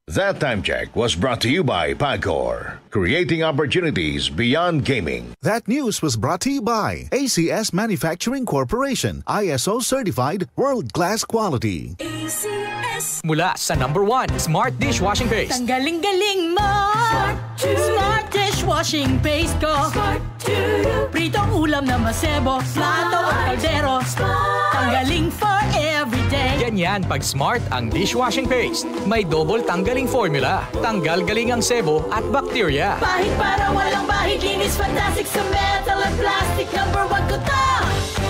That time check was brought to you by Pagcor, creating opportunities beyond gaming. That news was brought to you by ACS Manufacturing Corporation, ISO certified world-class quality. ACS. Mula sa #1 Smart Dishwashing Paste. Tanggaling-galing mo. Smart Dishwashing Paste ko. Pritong ulam na masebo, plato at kaldero. Tanggaling for everyday. Ganyan pag Smart ang dishwashing paste. May double tanggaling formula. Tanggal galing ang sebo at bacteria. Bahid para walang bahid, linis fantastic sa metal at plastic. #1 ko to.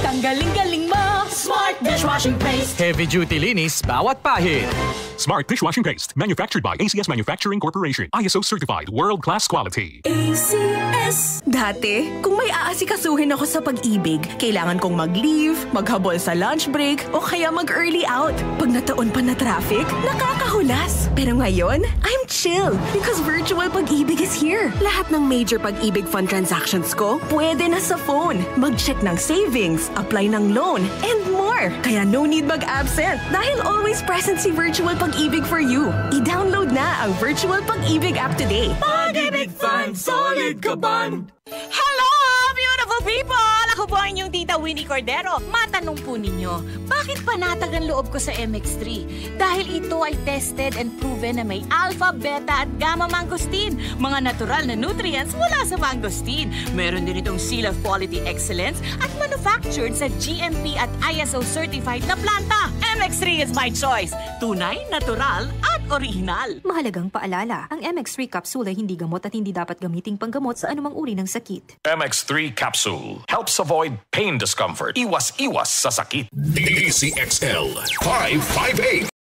Tanggaling-galing mo. Smart Dishwashing Paste. Heavy duty linis bawat pahid. Smart Dishwashing Paste, manufactured by ACS Manufacturing Corporation. ISO certified, world-class quality. ACS. Dati, kung may aasikasuhin ako sa pag-ibig, kailangan kong mag-leave, maghabol sa lunch break, o kaya mag-early out. Pag nataon pa na traffic, nakakahulas. Pero ngayon, I'm chill because virtual pag-ibig is here. Lahat ng major pag-ibig fund transactions ko, pwede na sa phone. Mag-check ng savings, apply ng loan, and more. Kaya no need mag-absent dahil always present si virtual pag-ibig for you. I-download na ang virtual pag-ibig app today. Pag-ibig Fund, solid ka ban. Hello, beautiful people! Ako po ang inyong tita Winnie Cordero. Matanong po ninyo, bakit panatag ang loob ko sa MX3? Dahil ito ay tested and proven na may alpha, beta at gamma mangosteen. Mga natural na nutrients mula sa mangosteen. Meron din itong Seal of Quality Excellence at manufactured sa GMP at ISO certified na planta. MX3 is my choice. Tunay, natural at original. Mahalagang paalala, ang MX3 capsule ay hindi gamot at hindi dapat gamiting panggamot sa anumang uri ng sakit. MX3 capsule helps avoid pain discomfort. Iwas-iwas sa sakit. DCXL 558.